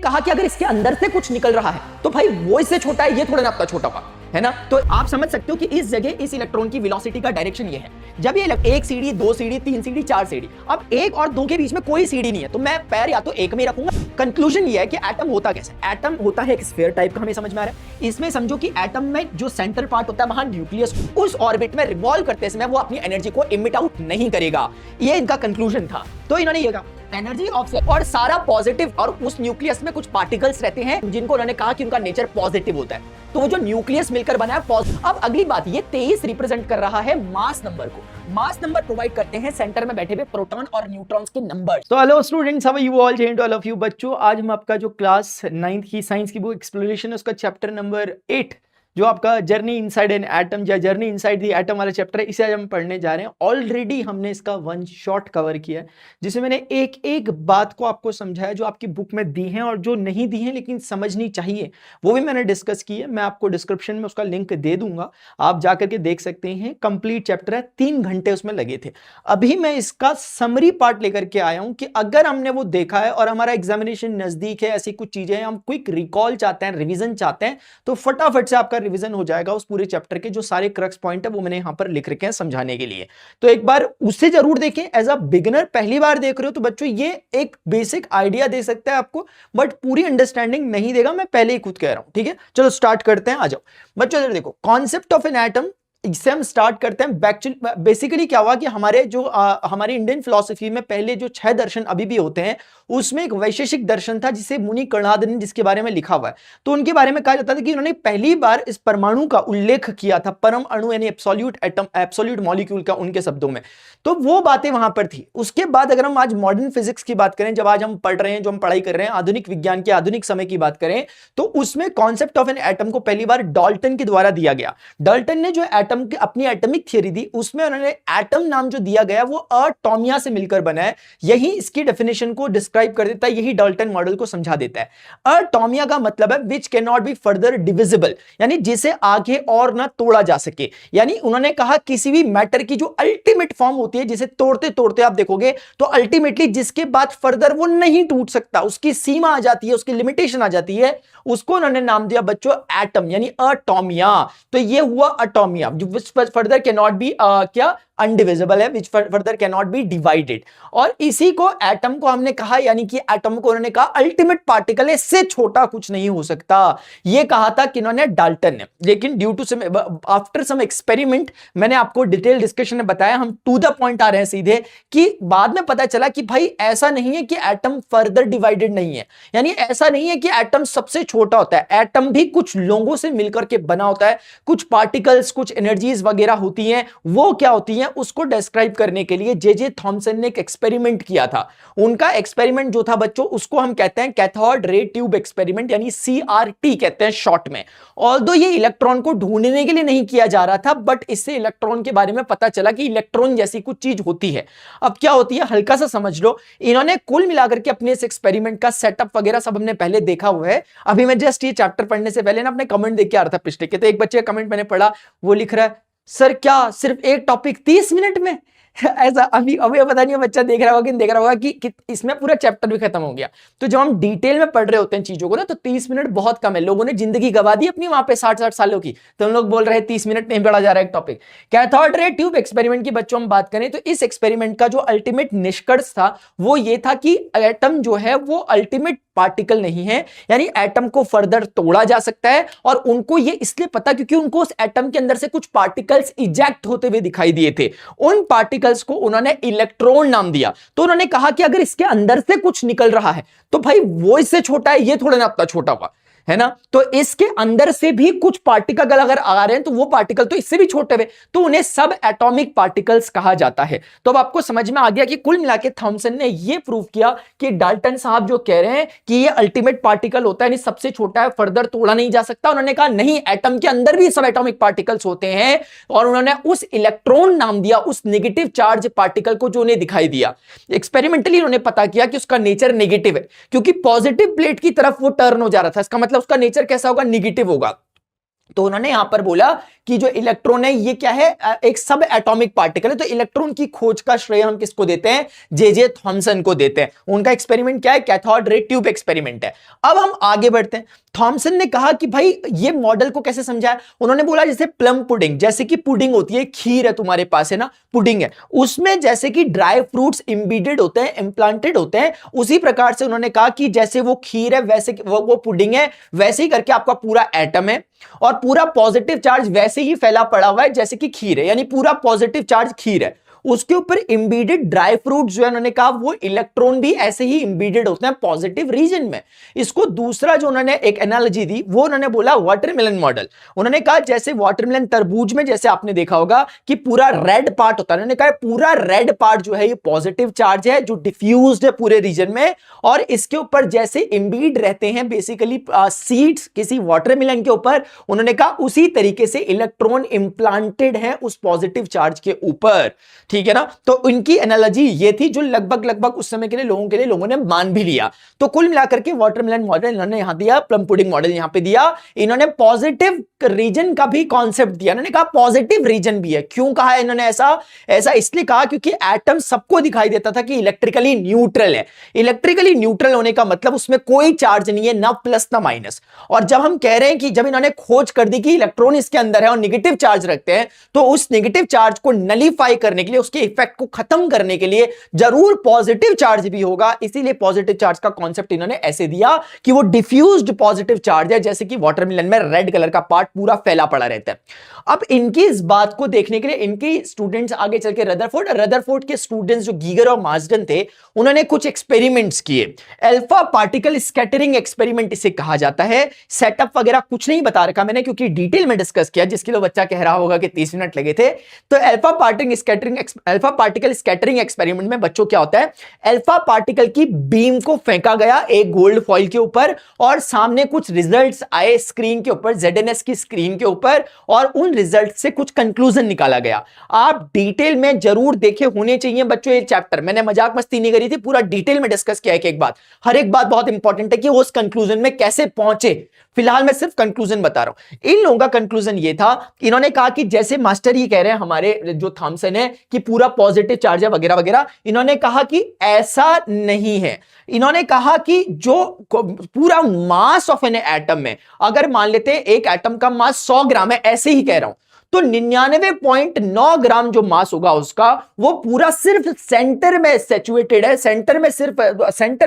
कहा कि अगर इसके अंदर से कुछ निकल रहा है तो भाई वो इससे छोटा है, ये थोड़ा ना अपना छोटा होगा, है ना। तो आप समझ सकते हो कि इस जगह इस इलेक्ट्रॉन की वेलोसिटी का डायरेक्शन ये है। जब ये एक सीढ़ी, दो सीढ़ी, तीन सीढ़ी, चार सीढ़ी, अब एक और दो के बीच में कोई सीढ़ी नहीं है तो मैं पैर या तो एक में रखूंगा। कंक्लूजन ये है कि एटम होता कैसे, एटम होता है एक स्फीयर टाइप का, हमें समझ में आ रहा है। इसमें समझो कि एटम में जो सेंट्रल पार्ट होता है वहां न्यूक्लियस उस ऑर्बिट में रिवॉल्व करते समय वो अपनी एनर्जी को इमिट आउट नहीं करेगा, ये इनका कंक्लूजन था। तो इन्होंने ये कहा एनर्जी ऑफ और सारा पॉजिटिव, और उस न्यूक्लियस में कुछ पार्टिकल्स रहते हैं जिनको उन्होंने कहा कि उनका नेचर पॉजिटिव होता है, तो वो जो न्यूक्लियस मिलकर बना है पॉजिटिव। अब अगली बात, ये 23 रिप्रेजेंट कर रहा है मास नंबर को। मास नंबर प्रोवाइड करते हैं सेंटर में बैठे हुए प्रोटॉन और न्यूट्रॉन्स के नंबर। तो hello students, how are you all? जय टू ऑल ऑफ यू बच्चों। आज हम आपका जो क्लास 9th की साइंस की बुक एक्सप्लोरेशन है उसका चैप्टर नंबर 8 जो आपका जर्नी इनसाइड एन एटम या जर्नी इनसाइड द एटम वाला चैप्टर है, इसे आज हम पढ़ने जा रहे हैं। ऑलरेडी हमने इसका वन शॉट कवर किया है जिसमें मैंने एक एक बात को आपको समझाया जो आपकी बुक में दी है और जो नहीं दी है लेकिन समझनी चाहिए वो भी मैंने डिस्कस की है। मैं आपको डिस्क्रिप्शन में उसका लिंक दे दूंगा, आप जाकर के देख सकते हैं। कंप्लीट चैप्टर है, 3 घंटे उसमें लगे थे। अभी मैं इसका समरी पार्ट लेकर के आया हूं कि अगर हमने वो देखा है और हमारा एग्जामिनेशन नजदीक है, ऐसी कुछ चीजें हम क्विक रिकॉल चाहते हैं, रिविजन चाहते हैं, तो फटाफट से आपका रिवीजन हो जाएगा उस पूरे चैप्टर के। जो सारे क्रक्स पॉइंट है वो मैंने यहां पर लिख रखे हैं समझाने के लिए, तो एक बार उसे जरूर देखें। एज अ बिगिनर पहली बार देख रहे हो तो बच्चों ये एक बेसिक आइडिया दे सकता है आपको, बट पूरी अंडरस्टैंडिंग नहीं देगा, मैं पहले ही खुद कह रहा हूं। ठीक है, चलो स्टार्ट करते हैं। आ जाओ बच्चों, इधर देखो, कॉन्सेप्ट ऑफ एन एटम, इससे हम स्टार्ट करते हैं। बेसिकली क्या हुआ कि हमारे जो हमारी इंडियन फिलॉसफी में पहले जो 6 दर्शन अभी भी होते हैं उसमें एक वैशेषिक दर्शन था जिसे मुनि कर्णाद ने जिसके बारे में लिखा हुआ है। तो उनके बारे में कहा जाता था कि उन्होंने पहली बार इस परमाणु का उल्लेख किया था, परम अणु यानी एब्सोल्यूट एटम, एब्सोल्यूट मॉलिक्यूल का, उनके शब्दों में। तो वो बातें वहां पर थी। उसके बाद अगर हम आज मॉडर्न फिजिक्स की बात करें, जब आज हम पढ़ रहे हैं, जो हम पढ़ाई कर रहे हैं आधुनिक विज्ञान के आधुनिक समय की बात करें, तो उसमें कॉन्सेप्ट ऑफ एन एटम को पहली बार डाल्टन के द्वारा दिया गया। डाल्टन ने जो एटम की अपनी एटॉमिक थ्योरी दी उसमें उन्होंने एटम नाम जो दिया गया वो अटोमिया से मिलकर बना है। यही इसकी डेफिनेशन को डिस्क्राइब कर देता है, यही डाल्टन मॉडल को समझा देता है। अटोमिया का मतलब है which can not be further divisible, यानी जिसे आगे और ना तोड़ा जा सके। यानी उन्होंने कहा किसी भी मैटर की जो अल्टीमेट फॉर्म होती है, जिसे तोड़ते तोड़ते आप देखोगे तो अल्टीमेटली जिसके बाद फर्दर वो नहीं टूट सकता, उसकी सीमा आ जाती है, उसकी लिमिटेशन आ जाती है, उसको उन्होंने नाम दिया बच्चों एटम, यानी अटोमिया। तो ये हुआ अटोमिया, जो फर्दर कैन नॉट बी क्या अनडिविजिबल है, which further can not be divided. और इसी को एटम को हमने कहा, यानी कि एटम को उन्होंने कहा अल्टीमेट पार्टिकल, इससे छोटा कुछ नहीं हो सकता, ये कहा था किन्होंने, डाल्टन ने। लेकिन due to some after some experiment, मैंने आपको डिटेल डिस्कशन में बताया, हम टू द पॉइंट आ रहे हैं सीधे, कि बाद में पता चला कि भाई ऐसा नहीं है कि एटम फर्दर डिवाइडेड नहीं है, यानी ऐसा नहीं है कि एटम सबसे छोटा होता है। एटम भी कुछ लोगों से मिलकर के बना होता है, कुछ पार्टिकल्स, कुछ एनर्जीज वगैरह होती हैं, वो क्या होती हैं उसको डिस्क्राइब करने के लिए जे थॉमसन ने एक एक्सपेरिमेंट किया था। उनका एक्सपेरिमेंट जो था बच्चों, उसको हम कहते हैं कैथोड रे ट्यूब एक्सपेरिमेंट, यानी CRT कहते हैं शॉर्ट में। ऑल्दो ये इलेक्ट्रॉन को ढूंढने के लिए नहीं किया जा रहा था, बट इससे इलेक्ट्रॉन के बारे में पता चला कि इलेक्ट्रॉन जैसी कुछ चीज होती है। अब क्या होती है हल्का सा समझ लो। इन्होंने कुल मिलाकर के अपने इस एक्सपेरिमेंट का सेटअप वगैरह सब हमने पहले देखा हुआ है। अभी मैं जस्ट ये चैप्टर पढ़ने से पहले ना अपने कमेंट देख के आ रहा था पिछले के, तो एक बच्चे का कमेंट मैंने पढ़ा, वो लिख रहा है सर क्या सिर्फ एक टॉपिक 30 मिनट में? ऐसा अभी अभी पता नहीं बच्चा देख रहा होगा कि देख रहा होगा कि इसमें पूरा चैप्टर भी खत्म हो गया। तो जब हम डिटेल में पढ़ रहे होते हैं चीजों को ना, तो 30 मिनट बहुत कम है। लोगों ने जिंदगी गवा दी अपनी वहां पे 60-60 सालों की, तो हम लोग बोल रहे हैं 30 मिनट नहीं पढ़ा जा रहा है एक topic. Cathode ray tube experiment की बच्चों हम बात करें तो इस एक्सपेरिमेंट का जो अल्टीमेट निष्कर्ष था वो ये था कि एटम जो है वो अल्टीमेट पार्टिकल नहीं है, यानी एटम को फर्दर तोड़ा जा सकता है। और उनको ये इसलिए पता क्योंकि उनको उस एटम के अंदर से कुछ पार्टिकल्स इजेक्ट होते हुए दिखाई दिए थे। उन पार्टिकल्स को उन्होंने इलेक्ट्रॉन नाम दिया। तो उन्होंने कहा कि अगर इसके अंदर से कुछ निकल रहा है तो भाई वो इससे छोटा है, ये थोड़ा ना अपना छोटा होगा, है ना। तो इसके अंदर से भी कुछ पार्टिकल अगर आ रहे हैं तो वो पार्टिकल तो इससे भी छोटे हुए, तो उन्हें सब एटॉमिक पार्टिकल्स कहा जाता है। तो अब आपको समझ में आ गया कि कुल मिलाके थॉमसन ने ये प्रूव किया कि डाल्टन साहब जो कह रहे हैं कि ये अल्टीमेट पार्टिकल होता है, यानी सबसे छोटा है, फर्दर तोड़ा नहीं जा सकता। उन्होंने कहा नहीं, एटम के अंदर भी सब एटॉमिक पार्टिकल्स होते हैं, और उन्होंने उस इलेक्ट्रॉन नाम दिया उस नेगेटिव चार्ज पार्टिकल को जो उन्हें दिखाई दिया। एक्सपेरिमेंटली उन्होंने पता किया कि उसका नेचर नेगेटिव है, क्योंकि पॉजिटिव प्लेट की तरफ वो टर्न हो जा रहा था। इसका मतलब उसका नेचर कैसा होगा, निगेटिव होगा। तो उन्होंने यहां पर बोला कि जो इलेक्ट्रॉन है ये क्या है, एक सब एटॉमिक पार्टिकल है। तो इलेक्ट्रॉन की खोज का श्रेय हम किसको देते हैं, जे थॉमसन को देते हैं। उनका एक्सपेरिमेंट क्या है, कैथोड रे ट्यूब एक्सपेरिमेंट है। अब हम आगे बढ़ते हैं। थॉमसन ने कहा कि भाई ये मॉडल को कैसे समझाया, उन्होंने बोला जैसे प्लम पुडिंग, जैसे कि पुडिंग होती है, खीर है तुम्हारे पास है ना, पुडिंग है, उसमें जैसे कि ड्राई फ्रूट्स इंबीडेड होते हैं, इम्प्लांटेड होते हैं, उसी प्रकार से उन्होंने कहा कि जैसे वो खीर है वैसे वो पुडिंग है, वैसे ही करके आपका पूरा एटम है और पूरा पॉजिटिव चार्ज वैसे ही फैला पड़ा हुआ है जैसे कि खीर है, यानी पूरा पॉजिटिव चार्ज खीर है, उसके ऊपर इंबीडेड ड्राई फ्रूट जो है उन्होंने कहा वो इलेक्ट्रॉन भी ऐसे ही इंबीडेड होते हैं पॉजिटिव रीजन में। इसको दूसरा जो उन्होंने एक एनालॉजी दी वो उन्होंने बोला वाटरमेलन मॉडल। उन्होंने कहा जैसे वाटरमेलन तरबूज में जैसे आपने देखा होगा कि पूरा रेड पार्ट होता है, उन्होंने कहा पूरा रेड पार्ट जो है ये पॉजिटिव चार्ज है जो डिफ्यूज्ड है पूरे रीजन में, और इसके ऊपर जैसे इंबीड रहते हैं बेसिकली सीड्स किसी वाटरमेलन के ऊपर, उन्होंने कहा उसी तरीके से इलेक्ट्रॉन इंप्लांटेड है उस पॉजिटिव चार्ज के ऊपर, ठीक है ना। तो इनकी एनालॉजी ये थी जो लगभग उस समय के लिए लोगों ने मान भी लिया। तो कुल मिलाकर के वाटरमेलन मॉडल इन्होंने यहां दिया, प्लम पुडिंग मॉडल यहां पे दिया, इन्होंने पॉजिटिव रीजन का भी कॉन्सेप्ट दिया। इन्होंने कहा पॉजिटिव रीजन भी है। क्यों कहा इन्होंने ऐसा इसलिए कहा क्योंकि एटम सबको दिखाई देता था कि इलेक्ट्रिकली न्यूट्रल है। इलेक्ट्रिकली न्यूट्रल होने का मतलब उसमें कोई चार्ज नहीं है, ना प्लस ना माइनस। और जब हम कह रहे हैं कि जब इन्होंने खोज कर दी कि इलेक्ट्रॉन इसके अंदर है और नेगेटिव चार्ज रखते हैं, तो उस नेगेटिव चार्ज को नलीफाई करने के लिए, उसके इफेक्ट को खत्म करने के लिए जरूर पॉजिटिव चार्ज भी होगा। इसीलिए पॉजिटिव चार्ज का कॉन्सेप्ट इन्होंने ऐसे दिया कि वो डिफ्यूज्ड पॉजिटिव चार्ज है, जैसे कि वाटरमेलन में रेड कलर का पार्ट पूरा फैला पड़ा रहता है। अब इनकी इस बात को देखने के लिए इनके स्टूडेंट्स आगे चल के रदरफोर्ड के स्टूडेंट्स जो गीगर और मार्सडन थे, उन्होंने कुछ एक्सपेरिमेंट्स किए। अल्फा पार्टिकल स्कैटरिंग एक्सपेरिमेंट इसे कहा जाता है। सेटअप वगैरह कुछ नहीं बता रखा मैंने क्योंकि डिटेल में डिस्कस किया, जिसके लिए बच्चा कह रहा होगा कि 30 मिनट लगे थे। तो अल्फा पार्टिकल स्कैटरिंग एक्सपेरिमेंट में बच्चों क्या होता है, अल्फा पार्टिकल की बीम को फेंका गया एक गोल्ड फॉइल के ऊपर और सामने कुछ रिजल्ट्स आए स्क्रीन के ऊपर, ZNS की स्क्रीन के ऊपर, और उन रिजल्ट से कुछ कंक्लूजन निकाला गया। आप डिटेल में जरूर देखे होने चाहिए बच्चों ये चैप्टर, मैंने मजाक मस्ती नहीं करी थी, पूरा डिटेल में डिस्कस किया एक बात, हर एक बात बहुत इंपॉर्टेंट है कि वो उस कंक्लूजन में कैसे पहुंचे। फिलहाल मैं सिर्फ कंक्लूजन बता रहा हूं। इन लोगों का कंक्लूजन ये था, इन्होंने कहा कि जैसे मास्टर ये कह रहे हैं हमारे जो थॉमसन है कि पूरा पॉजिटिव चार्ज है वगैरह वगैरह, इन्होंने कहा कि ऐसा नहीं है। इन्होंने कहा कि जो पूरा मास ऑफ एन एटम में, अगर मान लेते हैं एक एटम का मास 100 ग्राम है, ऐसे ही कह रहा हूं, तो 99.9 ग्राम जो मास होगा उसका, वो पूरा सिर्फ सेंटर में सैचुरेटेड है, सेंटर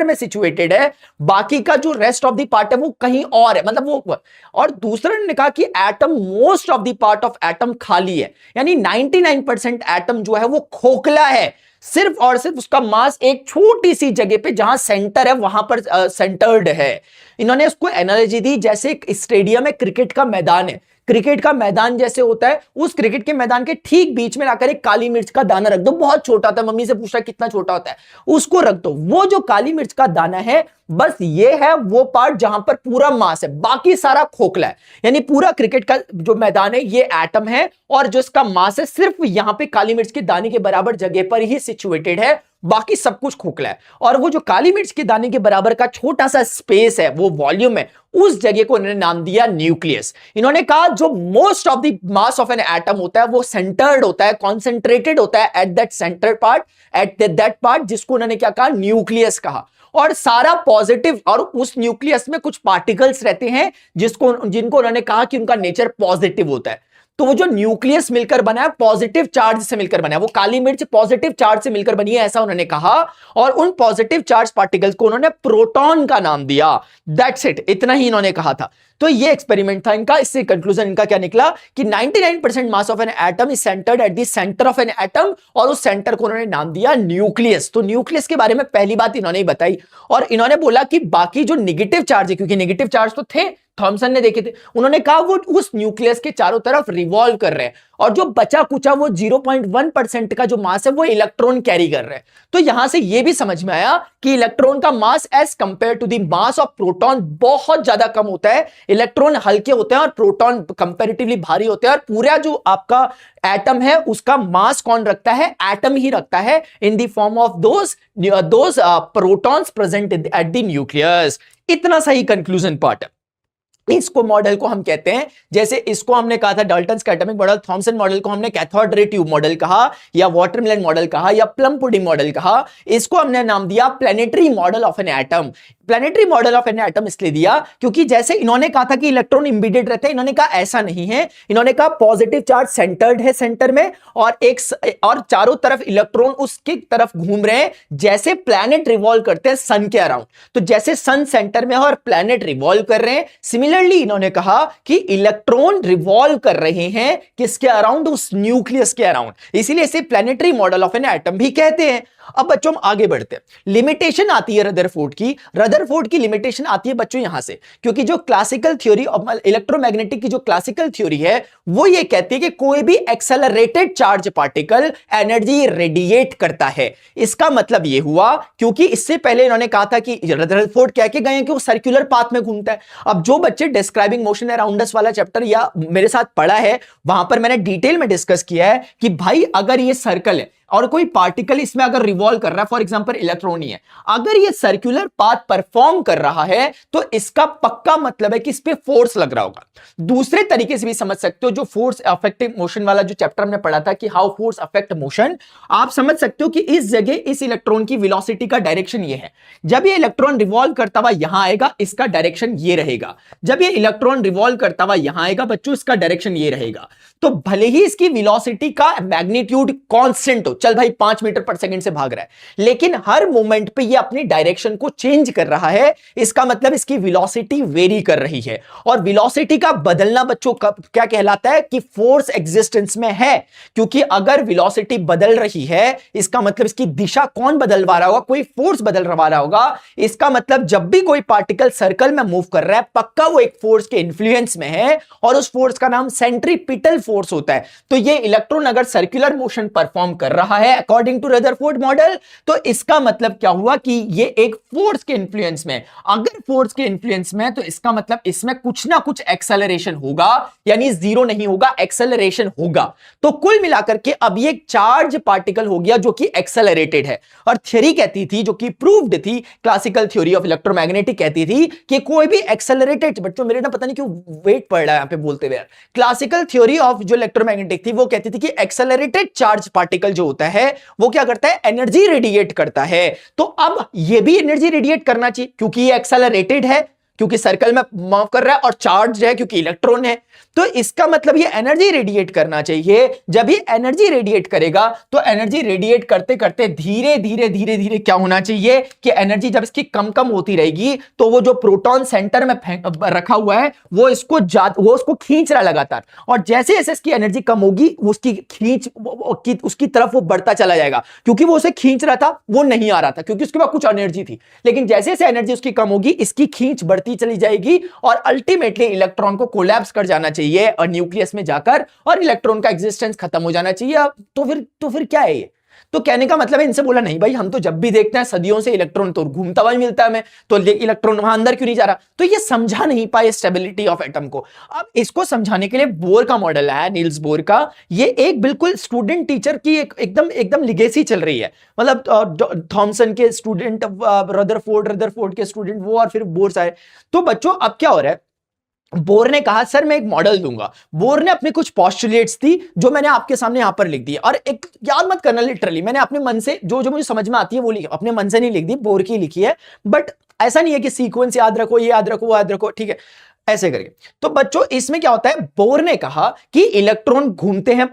में सिचुएटेड है, बाकी का जो रेस्ट ऑफ द पार्ट है वो कहीं और है, मतलब वो। और दूसरा ने कहा कि atom, most of the part of atom खाली है, यानी 99% एटम जो है वो खोखला है, सिर्फ और सिर्फ उसका मास एक छोटी सी जगह पे जहां सेंटर है वहां पर सेंटर्ड है। इन्होंने उसको एनालॉजी दी जैसे स्टेडियम है, क्रिकेट का मैदान है, क्रिकेट का मैदान जैसे होता है, उस क्रिकेट के मैदान के ठीक बीच में लाकर एक काली मिर्च का दाना रख दो, बहुत छोटा होता है, मम्मी से पूछा कितना छोटा होता है, उसको रख दो। वो जो काली मिर्च का दाना है, बस ये है वो पार्ट जहां पर पूरा मास है, बाकी सारा खोखला है। यानी पूरा क्रिकेट का जो मैदान है ये एटम है, और जो इसका मास है सिर्फ यहां पे काली मिर्च के दाने के बराबर जगह पर ही सिचुएटेड है, बाकी सब कुछ खोखला है। और वो जो काली मिर्च के दाने के बराबर का छोटा सा स्पेस है, वो वॉल्यूम है, उस जगह को इन्होंने नाम दिया न्यूक्लियस। इन्होंने कहा जो most of the mass of an atom होता है वो सेंटर्ड होता है, कॉन्सेंट्रेटेड होता है at that centre part, at that part, जिसको उन्होंने क्या कहा, न्यूक्लियस कहा। और सारा पॉजिटिव, और उस न्यूक्लियस में कुछ पार्टिकल्स रहते हैं जिनको उन्होंने कहा कि उनका नेचर पॉजिटिव होता है। तो वो जो न्यूक्लियस मिलकर बना है पॉजिटिव चार्ज से मिलकर बना है, वो काली मिर्च पॉजिटिव चार्ज से मिलकर बनी है, ऐसा उन्होंने कहा। और उन पॉजिटिव चार्ज पार्टिकल्स को उन्होंने प्रोटॉन का नाम दिया। दैट्स इट, इतना ही इन्होंने कहा था। तो ये एक्सपेरिमेंट था इनका। इससे कंक्लूजन इनका क्या निकला कि 99% mass of an atom is centred at the centre of an atom, और उस सेंटर को उन्होंने नाम दिया न्यूक्लियस। तो न्यूक्लियस के बारे में पहली बात इन्होंने ही बताई। और इन्होंने बोला कि बाकी जो नेगेटिव चार्ज है, क्योंकि नेगेटिव चार्ज तो थे, थॉमसन ने देखे थे, उन्होंने कहा वो उस न्यूक्लियस के चारों तरफ रिवॉल्व कर रहे हैं, और जो बचा कुचा वो 0.1% का जो मास है वो इलेक्ट्रॉन कैरी कर रहे हैं। तो यहां से ये भी समझ में आया कि इलेक्ट्रॉन का mass as compare to the mass of proton बहुत ज्यादा कम होता है। इलेक्ट्रॉन हल्के होते हैं और प्रोटॉन कंपैरेटिवली भारी होते हैं, और पूरा जो आपका एटम है उसका मास कौन रखता है, एटम ही रखता है, in the form of those protons present at the nucleus. इतना सही कंक्लूजन पार्ट है। इसको मॉडल को हम कहते हैं, जैसे इसको हमने कहा था डाल्टन्स का एटॉमिक मॉडल, थॉमसन मॉडल को हमने कैथोड रे ट्यूब मॉडल कहा, या वाटरमेलन मॉडल कहा, या प्लम पुडिंग मॉडल कहा। इसको हमने नाम दिया planetary model of an atom. Planetary model of an atom इसलिए दिया क्योंकि जैसे इन्होंने कहा था कि इलेक्ट्रॉन इंबीडेड रहते हैं, इन्होंने कहा ऐसा नहीं है। इन्होंने कहा पॉजिटिव चार्ज सेंटर्ड है सेंटर में, और चारों तरफ इलेक्ट्रॉन उसकी तरफ घूम रहे हैं, जैसे प्लैनेट रिवॉल्व करते हैं सन के अराउंड। तो जैसे सन सेंटर में है और प्लैनेट रिवॉल्व कर रहे हैं, सिमिलरली इन्होंने कहा कि इलेक्ट्रॉन रिवॉल्व कर रहे हैं किसके अराउंड, उस न्यूक्लियस के अराउंड, इसीलिए इसे planetary model of an atom भी कहते हैं। अब बच्चों हम आगे बढ़ते हैं। लिमिटेशन आती है रदरफोर्ड की। रदरफोर्ड की लिमिटेशन आती है बच्चों यहां से, क्योंकि जो क्लासिकल थ्योरी ऑफ इलेक्ट्रोमैग्नेटिक की जो क्लासिकल थ्योरी है वो ये कहती है कि कोई भी accelerated charge particle energy radiate करता है। इसका मतलब ये हुआ, क्योंकि इससे पहले इन्होंने कहा था कि रदरफोर्ड कह के गए हैं कि वो सर्कुलर पाथ में घूमता है। अब जो बच्चे डिस्क्राइबिंग मोशन अराउंड अस वाला चैप्टर या मेरे साथ पढ़ा है, वहां पर मैंने डिटेल में डिस्कस किया है कि भाई अगर ये सर्कल है और कोई पार्टिकल इसमें अगर रिवॉल्व कर रहा है, फॉर एग्जांपल इलेक्ट्रॉन ही है, अगर ये सर्कुलर पाथ परफॉर्म कर रहा है तो इसका पक्का मतलब है कि इस पे फोर्स लग रहा होगा। दूसरे तरीके से भी समझ सकते हो, जो फोर्स अफेक्टिव मोशन वाला जो चैप्टर हमने पढ़ा था कि हाउ फोर्स अफेक्ट मोशन, आप समझ सकते हो कि इस जगह इस इलेक्ट्रॉन की वेलोसिटी का डायरेक्शन ये है। जब ये इलेक्ट्रॉन रिवॉल्व करता हुआ यहां आएगा, इसका डायरेक्शन ये रहेगा। जब ये इलेक्ट्रॉन रिवॉल्व करता हुआ यहां आएगा बच्चों, इसका डायरेक्शन ये रहेगा। तो भले ही इसकी वेलोसिटी का मैग्नीट्यूड कांस्टेंट हो, चल भाई 5 मीटर पर सेकंड से भाग रहा है, लेकिन हर मोमेंट पे ये अपनी डायरेक्शन को चेंज कर रहा है। इसका मतलब इसकी वेलोसिटी वेरी कर रही है। और वेलोसिटी का बदलना बच्चों क्या कहलाता है कि फोर्स एग्जिस्टेंस में है। क्योंकि अगर वेलोसिटी बदल रही है, इसका मतलब इसकी दिशा कौन बदलवा रहा होगा, कोई फोर्स बदलवा रहा होगा। इसका मतलब जब भी कोई पार्टिकल सर्कल में मूव कर रहा है, पक्का वो एक फोर्स के इन्फ्लुएंस में है, और उस फोर्स का नाम सेंट्रीपिटल फोर्स होता है। तो ये इलेक्ट्रॉन अगर सर्कुलर मोशन परफॉर्म कर रहा है अकॉर्डिंग टू रदरफोर्ड मॉडल, तो इसका मतलब क्या हुआ कि ये एक फोर्स के इन्फ्लुएंस में। अगर फोर्स के इन्फ्लुएंस में, तो इसका मतलब इसमें कुछ ना कुछ एक्सेलरेशन होगा, यानी जीरो नहीं होगा, एक्सेलरेशन होगा। तो कुल मिलाकर के अब ये एक चार्ज पार्टिकल हो गया जो कि एक्सेलरेटेड है। और थ्योरी कहती थी, जो कि प्रूव्ड थी, क्लासिकल थ्योरी ऑफ इलेक्ट्रोमैग्नेटिक कहती थी कि कोई भी एक्सेलरेटेड, बच्चों मेरे ना पता नहीं क्यों वेट पड़ रहा है यहां पे बोलते हुए, क्लासिकल थ्योरी ऑफ जो इलेक्ट्रोमैग्नेटिक थी वो कहती थी कि एक्सेलरेटेड चार्ज पार्टिकल जो होता है वो क्या करता है, एनर्जी रेडिएट करता है। तो अब ये भी एनर्जी रेडिएट करना चाहिए, क्योंकि ये एक्सेलरेटेड है, क्योंकि सर्कल में मूव कर रहा है, और चार्ज है क्योंकि इलेक्ट्रॉन है। तो इसका मतलब ये एनर्जी रेडिएट करना चाहिए। जब ये एनर्जी रेडिएट करेगा, तो एनर्जी रेडिएट करते करते धीरे धीरे धीरे धीरे क्या होना चाहिए कि एनर्जी जब इसकी कम कम होती रहेगी, तो वो जो प्रोटॉन सेंटर में रखा हुआ है वो उसको खींच रहा लगातार, और जैसे जैसे इसकी एनर्जी कम होगी उसकी तरफ वो बढ़ता चला जाएगा। क्योंकि वो उसे खींच रहा था, वो नहीं आ रहा था क्योंकि उसके पास कुछ एनर्जी थी, लेकिन जैसे जैसे एनर्जी उसकी कम होगी, इसकी खींच बढ़ती चली जाएगी, और अल्टीमेटली इलेक्ट्रॉन को कोलैप्स कर जाना चाहिए और न्यूक्लियस में जाकर, और इलेक्ट्रॉन का एग्जिस्टेंस खत्म हो जाना चाहिए। तो फिर क्या है ये? तो कहने का मतलब है, इनसे बोला नहीं भाई, हम तो जब भी देखते हैं सदियों से इलेक्ट्रॉन तो घूमता हुआ ही मिलता है हमें, तो इलेक्ट्रॉन वहां अंदर क्यों नहीं जा रहा? तो ये समझा नहीं पाए स्टेबिलिटी ऑफ एटम को। अब इसको समझाने के लिए बोर का मॉडल है, नील्स बोर का। ये एक बिल्कुल स्टूडेंट टीचर की एकदम लिगेसी चल रही है, मतलब थॉमसन के स्टूडेंट, रदरफोर्ड के स्टूडेंट वो, और फिर बोर आए। तो बच्चों अब क्या हो रहा है, बोर ने कहा सर मैं एक मॉडल दूंगा। बोर ने अपने कुछ पॉस्टुलेट्स थी जो मैंने आपके सामने यहां पर लिख दी, और एक याद मत करना, लिटरली मैंने अपने मन से जो मुझे समझ में आती है वो लिखी, अपने मन से नहीं लिख दी, बोर की लिखी है। बट ऐसा नहीं है कि सीक्वेंस याद रखो, ये याद रखो, वो याद रखो, ठीक है, ऐसे करके। तो बच्चों इसमें क्या होता है, बोर ने कहा कि इलेक्ट्रॉन घूमते हैं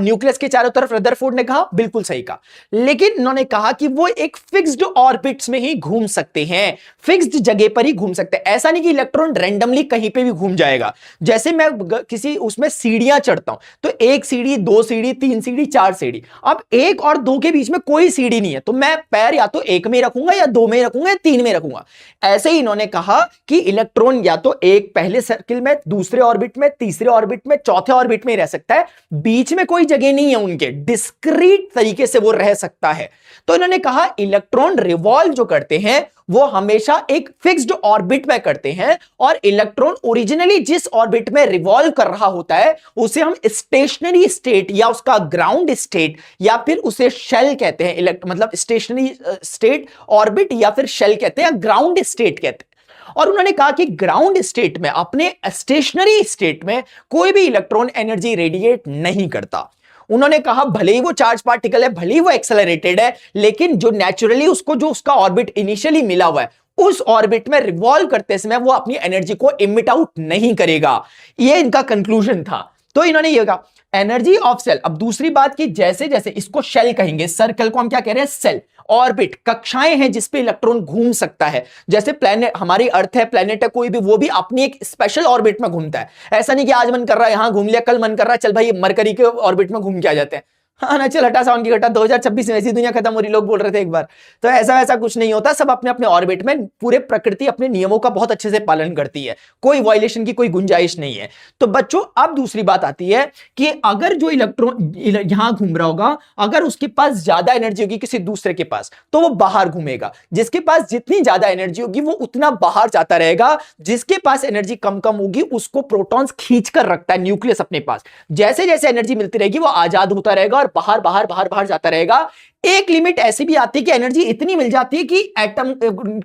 न्यूक्लियस के चारों तरफ, रदरफोर्ड ने कहा बिल्कुल सही कहा, लेकिन उन्होंने कहा कि वो एक फिक्स्ड ऑर्बिट्स में ही घूम सकते हैं, फिक्स्ड जगह पर ही घूम सकते हैं। ऐसा नहीं कि इलेक्ट्रॉन रैंडमली कहीं पे भी घूम जाएगा। जैसे मैं किसी उसमें सीढ़ियां चढ़ता हूं, तो 1 सीढ़ी, 2 सीढ़ी, 3 सीढ़ी, 4 सीढ़ी। अब 1 और 2 के बीच में कोई सीढ़ी नहीं है, तो मैं पैर या तो 1 में रखूंगा, या 2 में रखूंगा, या 3 में रखूंगा। ऐसे ही इन्होंने कहा कि इलेक्ट्रॉन या तो एक पहले सर्किल में, दूसरे ऑर्बिट में, तीसरे ऑर्बिट में, चौथे ऑर्बिट में ही रह सकता है, बीच में कोई जगह नहीं है उनके, डिस्क्रीट तरीके से वो रह सकता है। तो इन्होंने कहा इलेक्ट्रॉन रिवॉल्व जो करते हैं वो हमेशा एक फिक्स्ड ऑर्बिट में करते हैं, और इलेक्ट्रॉन ओरिजिनली जिस ऑर्बिट में रिवॉल्व कर रहा होता है उसे हम स्टेशनरी स्टेट, या उसका ग्राउंड स्टेट, या फिर उसे शेल कहते हैं, मतलब स्टेशनरी स्टेट ऑर्बिट, या फिर शेल कहते हैं, या ग्राउंड स्टेट कहते हैं। और उन्होंने कहा कि ग्राउंड स्टेट में, अपने स्टेशनरी स्टेट में कोई भी इलेक्ट्रॉन एनर्जी रेडिएट नहीं करता। उन्होंने कहा भले ही वो चार्ज पार्टिकल है, भले ही वो एक्सेलरेटेड है, लेकिन जो नेचुरली उसको जो उसका ऑर्बिट इनिशियली मिला हुआ है उस ऑर्बिट में रिवॉल्व करते समय वो अपनी एनर्जी को इमिट आउट नहीं करेगा। ये इनका कंक्लूजन था। तो इन्होंने ये कहा एनर्जी ऑफ सेल। अब दूसरी बात कि जैसे जैसे इसको शेल कहेंगे, सर्कल को हम क्या कह रहे हैं, सेल। ऑर्बिट कक्षाएं हैं जिस पे इलेक्ट्रॉन घूम सकता है। जैसे प्लेनेट, हमारी अर्थ है, प्लेनेट है कोई भी, वो भी अपनी एक स्पेशल ऑर्बिट में घूमता है। ऐसा नहीं कि आज मन कर रहा है यहां घूम लिया, कल मन कर रहा है चल भाई मरकरी के ऑर्बिट में घूम के आ जाते हैं। हाँ ना, चल हटा साउंड की घटा, 2026 में ऐसी दुनिया खत्म हो रही, लोग बोल रहे थे एक बार। तो ऐसा वैसा कुछ नहीं होता, सब अपने अपने ऑर्बिट में, पूरे प्रकृति अपने नियमों का बहुत अच्छे से पालन करती है, कोई वायलेशन की कोई गुंजाइश नहीं है। तो बच्चों अब दूसरी बात आती है कि अगर जो इलेक्ट्रॉन यहां घूम रहा होगा, अगर उसके पास ज्यादा एनर्जी होगी किसी दूसरे के पास, तो वो बाहर घूमेगा। जिसके पास जितनी ज्यादा एनर्जी होगी वो उतना बाहर जाता रहेगा। जिसके पास एनर्जी कम कम होगी उसको प्रोटॉन्स खींच कर रखता है न्यूक्लियस अपने पास। जैसे जैसे एनर्जी मिलती रहेगी वो आजाद होता रहेगा और बाहर बाहर बाहर बाहर जाता रहेगा। एक लिमिट ऐसी भी आती है कि एनर्जी इतनी मिल जाती है कि एटम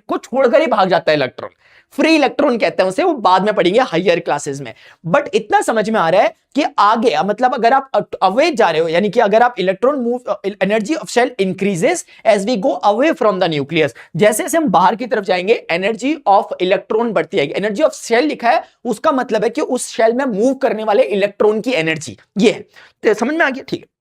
को छोड़कर ही भाग जाता है इलेक्ट्रॉन। फ्री इलेक्ट्रॉन कहते हैं उसे, वो बाद में पढ़ेंगे हायर क्लासेस में। बट इतना समझ में आ रहा है कि आगे मतलब अगर आप अवे जा रहे हो, यानी कि अगर आप electron move, energy of shell increases as we go away from the nucleus. जैसे जैसे हम बाहर की तरफ जाएंगे एनर्जी ऑफ इलेक्ट्रॉन बढ़ती जाएगी। एनर्जी ऑफ शेल लिखा है, उसका मतलब है कि उस शेल में मूव करने वाले इलेक्ट्रॉन की एनर्जी। ये है, तो समझ में आ गया? ठीक है।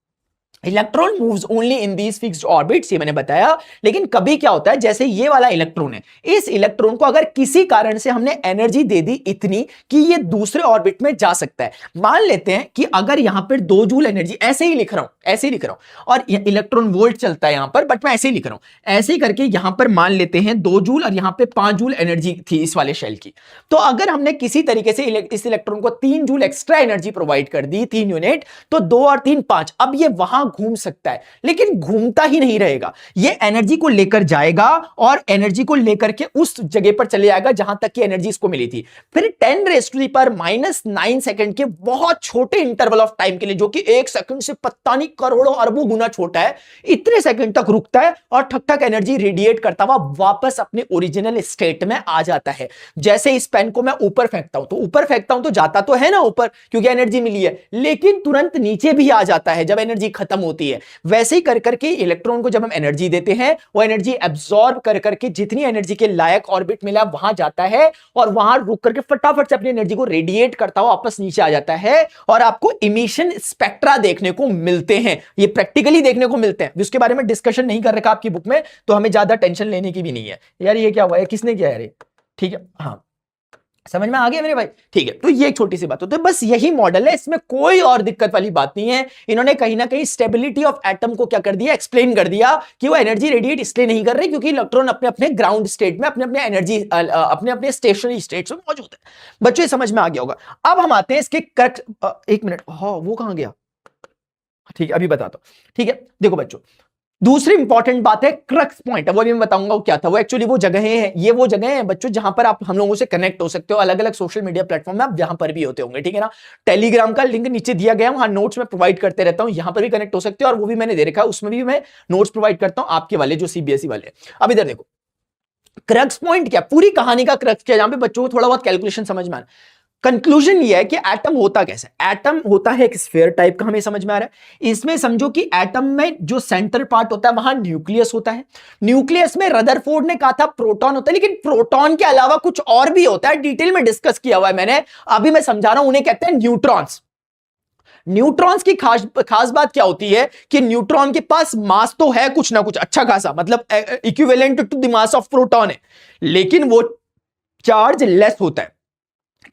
Electron moves only in these fixed orbits, ये मैंने बताया। लेकिन कभी क्या होता है, जैसे ये वाला इलेक्ट्रॉन है, इस इलेक्ट्रॉन को अगर किसी कारण से हमने एनर्जी दे दी इतनी कि ये दूसरे ऑर्बिट में जा सकता है। मान लेते हैं कि अगर यहां पर 2 जूल एनर्जी, ऐसे ही लिख रहा हूं, ऐसे ही लिख रहा हूं, और इलेक्ट्रॉन वोल्ट चलता है यहां पर, बट मैं ऐसे ही लिख रहा हूं। ऐसे ही करके यहां पर मान लेते हैं 2 जूल और यहां पे 5 जूल एनर्जी थी इस वाले शेल की। तो अगर हमने किसी तरीके से इस इलेक्ट्रॉन को 3 जूल एक्स्ट्रा एनर्जी प्रोवाइड कर दी, 3 यूनिट, तो 2 और 3 5, अब ये वहां घूम सकता है। लेकिन घूमता ही नहीं रहेगा, ये एनर्जी को लेकर जाएगा और एनर्जी को लेकर के उस जगह पर चले जाएगा जहां तक की एनर्जी इसको मिली थी। फिर 10⁻⁹ सेकंड के बहुत छोटे इंटरवल ऑफ टाइम के लिए, जो कि 1 सेकंड से पता नहीं करोड़ों अरबों गुना छोटा है, इतने सेकंड तक रुकता है और ठक ठक एनर्जी रेडिएट करता हुआ वापस अपने ओरिजिनल स्टेट में आ जाता है। जैसे इस पेन को मैं ऊपर फेंकता हूं, तो ऊपर फेंकता हूं तो जाता तो है ना ऊपर, क्योंकि एनर्जी मिली है, लेकिन तुरंत नीचे भी आ जाता है जब एनर्जी खत्म होती है। वैसे ही कर करके इलेक्ट्रॉन को जब हम एनर्जी देते हैं, वो एनर्जी एब्सॉर्ब कर करके जितनी एनर्जी के लायक ऑर्बिट मिला वहां जाता है और वहां रुक करके फटाफट से अपनी एनर्जी को रेडिएट करता हुआ वापस नीचे आ जाता है और आपको इमिशन स्पेक्ट्रा देखने को मिलते हैं। ये प्रैक्टिकली देखने को मिलते हैं, उसके बारे में डिस्कशन नहीं कर रखा आपकी बुक में, तो हमें ज्यादा टेंशन लेने की भी नहीं है। यार ये क्या हुआ है, किसने किया यार? ठीक है, हाँ समझ में आ गया मेरे भाई? ठीक है, तो ये एक छोटी सी बात होती है, बस यही मॉडल है, इसमें कोई और दिक्कत वाली बात नहीं है। इन्होंने कहीं ना कहीं स्टेबिलिटी ऑफ एटम को क्या कर दिया, एक्सप्लेन कर दिया कि वो एनर्जी रेडिएट इसलिए नहीं कर रहे क्योंकि इलेक्ट्रॉन अपने अपने ग्राउंड स्टेट में, अपने अपने एनर्जी, अपने अपने स्टेशनरी स्टेट में मौजूद है। बच्चों ये समझ में आ गया होगा। अब हम आते हैं इसके एक मिनट, हाँ वो कहां गया? ठीक है, अभी बताता हूं। ठीक है, देखो बच्चों, दूसरी इंपॉर्टेंट बात है क्रक्स पॉइंट, वो भी मैं बताऊंगा वो क्या था। वो एक्चुअली वो जगह है, ये वो जगह है बच्चों जहां पर आप हम लोगों से कनेक्ट हो सकते हो, अलग अलग सोशल मीडिया प्लेटफॉर्म में आप जहां पर भी होते होंगे, ठीक है ना। टेलीग्राम का लिंक नीचे दिया गया, वहां नोट्स में प्रोवाइड करते रहता हूं, यहां पर भी कनेक्ट हो सकते हो, और वो भी मैंने दे रखा है, उसमें भी मैं नोट्स प्रोवाइड करता हूं आपके वाले जो सीबीएसई वाले। अब इधर देखो, क्रक्स पॉइंट क्या, पूरी कहानी का क्रक्स क्या, जहां पे बच्चों को थोड़ा बहुत कैलकुलेशन समझ में आना। कंक्लूजन ये है कि एटम होता कैसे, एटम होता है एक स्फीयर टाइप का, हमें समझ में आ रहा है। इसमें समझो कि एटम में जो सेंटर पार्ट होता है वहां न्यूक्लियस होता है। न्यूक्लियस में रदरफोर्ड ने कहा था प्रोटॉन होता है, लेकिन प्रोटॉन के अलावा कुछ और भी होता है, डिटेल में डिस्कस किया हुआ है मैंने, अभी मैं समझा रहा हूं, उन्हें कहते हैं न्यूट्रॉन्स। न्यूट्रॉन्स की खास बात क्या होती है कि न्यूट्रॉन के पास मास तो है कुछ ना कुछ अच्छा खासा, मतलब equivalent to the mass of proton है, लेकिन वो चार्ज लेस होता है।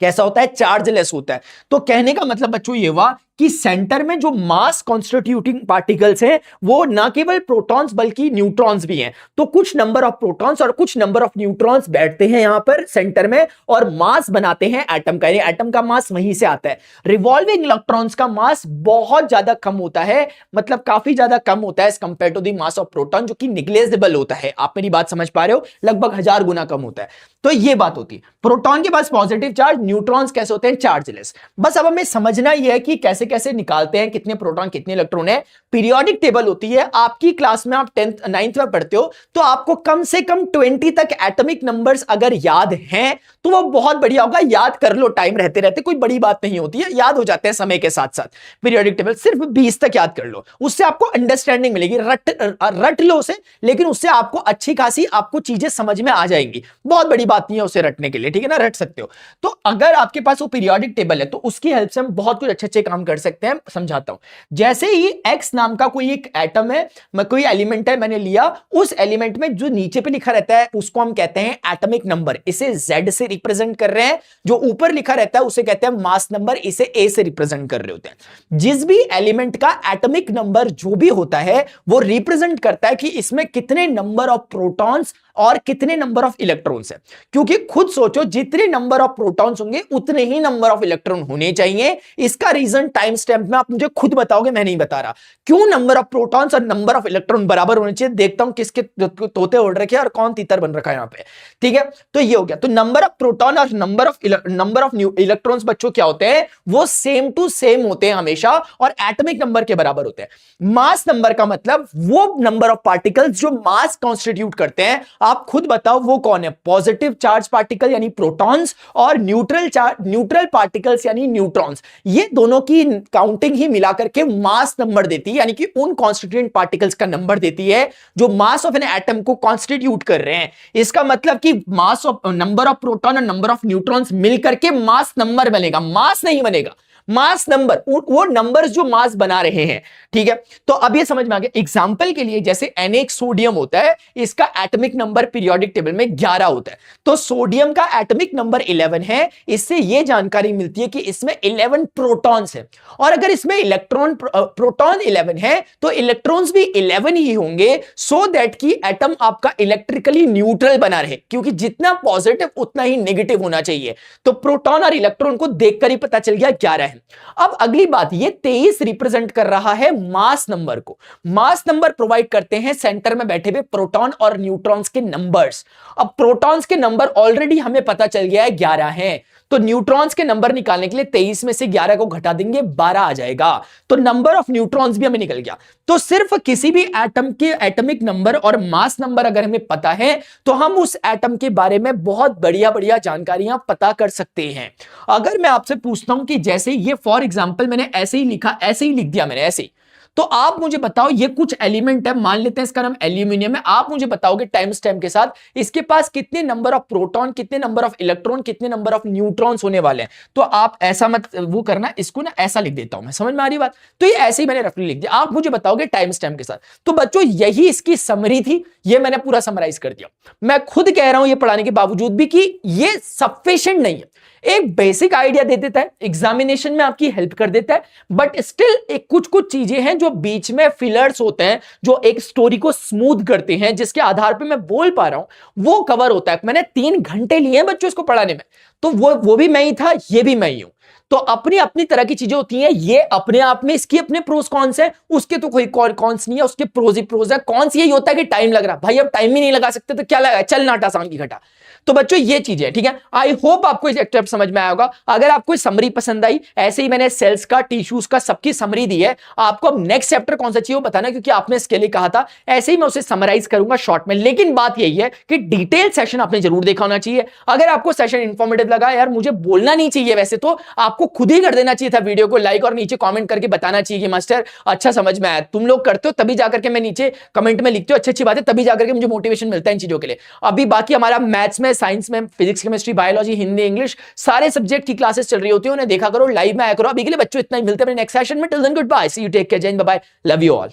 कैसा होता है? चार्जलेस होता है। तो कहने का मतलब बच्चों ये हुआ कि सेंटर में जो मास कॉन्स्टिट्यूटिंग पार्टिकल्स हैं वो ना केवल प्रोटॉन्स बल्कि न्यूट्रॉन्स भी हैं। तो कुछ नंबर ऑफ प्रोटॉन्स और कुछ नंबर ऑफ न्यूट्रॉन्स बैठते हैं यहां पर सेंटर में और मास बनाते हैं एटम का, यानी एटम का मास वहीं से आता है। रिवॉल्विंग इलेक्ट्रॉन्स का मास बहुत ज्यादा कम होता है, मतलब काफी ज्यादा कम होता है as compare to the mass of proton, जो कि निग्लेजेबल होता है। आप मेरी बात समझ पा रहे हो? लगभग 1000 गुना कम होता है। तो ये बात होती है, प्रोटॉन के पास पॉजिटिव चार्ज, न्यूट्रॉन्स कैसे होते हैं, चार्जलेस। बस अब हमें समझना ये है कि कैसे कैसे निकालते हैं, कितने प्रोटॉन कितने इलेक्ट्रॉन है। पीरियोडिक टेबल होती है आपकी क्लास में, आप 10th 9th में पढ़ते हो, तो आपको कम से कम 20 तक एटॉमिक नंबर्स अगर याद हैं तो वो बहुत बढ़िया होगा। याद कर लो, टाइम रहते रहते, कोई बड़ी बात नहीं होती है, याद हो जाते हैं समय के साथ साथ। पीरियोडिक टेबल सिर्फ 20 तक याद कर लो, उससे आपको अंडरस्टैंडिंग मिलेगी। रट लो उसे, लेकिन उससे आपको अच्छी खासी आपको चीजें समझ में आ जाएंगी। बहुत बड़ी बात नहीं है उसे रटने के लिए, ठीक है ना, रट सकते हो। तो अगर आपके पास वो पीरियोडिक टेबल है तो उसकी हेल्प से हम बहुत कुछ अच्छे अच्छे काम कर सकते हैं। समझाता हूं। जैसे ही एक्स नाम का कोई एक एटम है, कोई एलिमेंट है, मैंने लिया, उस एलिमेंट में जो नीचे पे लिखा रहता है उसको हम कहते हैं एटॉमिक नंबर, इसे Z से रिप्रेजेंट कर रहे हैं। जो ऊपर लिखा रहता है उसे कहते हैं मास नंबर, इसे A से रिप्रेजेंट कर रहे होते हैं। जिस भी एलिमेंट का एटॉमिक नंबर जो भी होता है वो रिप्रेजेंट करता है कि इसमें कितने नंबर ऑफ प्रोटॉन्स और कितने नंबर ऑफ इलेक्ट्रॉन्स है। क्योंकि खुद सोचो, जितने नंबर ऑफ प्रोटॉन्स होंगे उतने ही नंबर ऑफ इलेक्ट्रॉन होने चाहिए। इसका रीजन टाइम स्टैम्प में आप मुझे खुद बताओगे, मैं नहीं बता रहा। क्यों नंबर ऑफ प्रोटॉन्स और नंबर ऑफ इलेक्ट्रॉन बराबर होने चाहिए। देखता हूं किसके तोते उड़ रखे हैं और कौन तीतर बन रखा है यहां पे, ठीक है। तो ये हो गया। तो नंबर ऑफ प्रोटॉन और नंबर ऑफ इलेक्ट्रॉन्स बच्चों क्या होते हैं, वो सेम टू सेम होते हैं हमेशा, और एटॉमिक नंबर के बराबर होते हैं। मास नंबर का मतलब वो नंबर ऑफ पार्टिकल्स जो मास कॉन्स्टिट्यूट करते हैं। आप खुद बताओ वो कौन है, पॉजिटिव चार्ज पार्टिकल यानी प्रोटॉन्स और न्यूट्रल पार्टिकल्स यानी न्यूट्रॉन्स। ये दोनों की काउंटिंग ही मिलाकर के मास नंबर देती है, यानी कि उन कॉन्स्टिट्यूएंट पार्टिकल्स का नंबर देती है जो मास ऑफ एन एटम को कॉन्स्टिट्यूट कर रहे हैं। इसका मतलब कि mass of number of proton और नंबर ऑफ न्यूट्रॉन्स मिलकर के मास नंबर बनेगा, मास नहीं बनेगा, मास नंबर, वो नंबर्स जो मास बना रहे हैं, ठीक है। तो अब ये समझ में आ गया। एग्जांपल के लिए जैसे Na सोडियम होता है, इसका एटॉमिक नंबर पीरियोडिक टेबल में 11 होता है, तो सोडियम का एटॉमिक नंबर 11 है। इससे ये जानकारी मिलती है कि इसमें 11 प्रोटॉन्स है, और अगर इसमें प्रोटॉन 11 है तो इलेक्ट्रॉन्स भी 11 ही होंगे, सो दैट कि एटम आपका इलेक्ट्रिकली न्यूट्रल बना रहे, क्योंकि जितना पॉजिटिव उतना ही नेगेटिव होना चाहिए। तो प्रोटॉन और इलेक्ट्रॉन को देखकर ही पता चल गया 11 है। अब अगली बात, ये 23 रिप्रेजेंट कर रहा है मास नंबर को। मास नंबर प्रोवाइड करते हैं सेंटर में बैठे हुए प्रोटॉन और न्यूट्रॉन्स के नंबर्स। अब प्रोटॉन्स के नंबर ऑलरेडी हमें पता चल गया है 11 हैं, तो न्यूट्रॉन्स के नंबर निकालने के लिए 23 में से 11 को घटा देंगे, 12 आ जाएगा। तो नंबर ऑफ न्यूट्रॉन्स भी हमें निकल गया। तो सिर्फ किसी भी एटम के एटॉमिक नंबर और मास नंबर अगर हमें पता है तो हम उस एटम के बारे में बहुत बढ़िया बढ़िया जानकारियां पता कर सकते हैं। अगर मैं आपसे पूछता हूं कि जैसे ये फॉर एग्जांपल मैंने ऐसे ही लिखा, ऐसे ही लिख दिया मैंने ऐसे ही, तो आप मुझे बताओ ये कुछ एलिमेंट है, मान लेते हैं इसका नाम एल्यूमिनियम है। आप मुझे बताओगे टाइम स्टैम्प के साथ इसके पास कितने नंबर ऑफ प्रोटॉन, कितने नंबर ऑफ इलेक्ट्रॉन, कितने नंबर ऑफ न्यूट्रॉन्स होने वाले हैं। तो आप ऐसा मत वो करना, इसको ना ऐसा लिख देता हूं मैं, समझ में आ रही बात। तो ये ऐसे ही मैंने रफली लिख दिया, आप मुझे बताओगे टाइम स्टैम्प के साथ। तो बच्चों यही इसकी समरी थी, ये मैंने पूरा समराइज कर दिया। मैं खुद कह रहा हूं ये पढ़ाने के बावजूद भी कि ये सफिशिएंट नहीं है। एक बेसिक आइडिया दे देता है, एग्जामिनेशन में आपकी हेल्प कर देता है, बट स्टिल एक कुछ चीजें हैं जो बीच में फिलर्स होते हैं, जो एक स्टोरी को स्मूथ करते हैं, जिसके आधार पे मैं बोल पा रहा हूं, वो कवर होता है। मैंने 3 घंटे लिए हैं बच्चों इसको पढ़ाने में, तो वो भी मैं ही था, ये भी मैं ही हूं। तो अपनी अपनी तरह की चीजें होती हैं, ये अपने आप में इसकी अपने प्रोस कॉन्स है, उसके तो कोई कॉन्स नहीं है, उसके प्रोज ही प्रोज है। कॉन्स यही होता है कि टाइम लग रहा, भाई अब टाइम ही नहीं लगा सकते तो क्या लगा, चल नाटा आसान की घटा। तो बच्चों ये चीजें, ठीक है। आई होप आपको इस एक्टर समझ में आया होगा। अगर आपको समरी पसंद आई, ऐसे ही मैंने सेल्स का, टिश्यूज का, सबकी समरी दी है। आपको अब नेक्स्ट चैप्टर कौन सा चाहिए वो बताना, क्योंकि आपने इसके लिए कहा था। ऐसे ही मैं उसे समराइज करूंगा शॉर्ट में, लेकिन बात यही है कि डिटेल सेशन आपने जरूर देखा होना चाहिए। अगर आपको सेशन इंफॉर्मेटिव लगा, यार मुझे बोलना नहीं चाहिए वैसे तो, आपको खुद ही कर देना चाहिए था वीडियो को लाइक और नीचे कमेंट करके बताना चाहिए कि मास्टर अच्छा समझ में आया। तुम लोग करते हो तभी जाकर के मैं नीचे कमेंट में लिखते हो अच्छी अच्छी बातें, तभी जाकर के मुझे मोटिवेशन मिलता है इन चीजों के लिए। अभी बाकी हमारा मैथ्स में, साइंस में, physics, chemistry, biology, Hindi, English, सारे सब्जेक्ट की क्लासेस चल रही होती है, उन्हें देखा करो, लाइव में आया करो। अभी के लिए बच्चों इतना ही, मिलते हैं नेक्स्ट सेशन में। Till then good bye, see you, take care, Jai Hind, bye bye, love you all.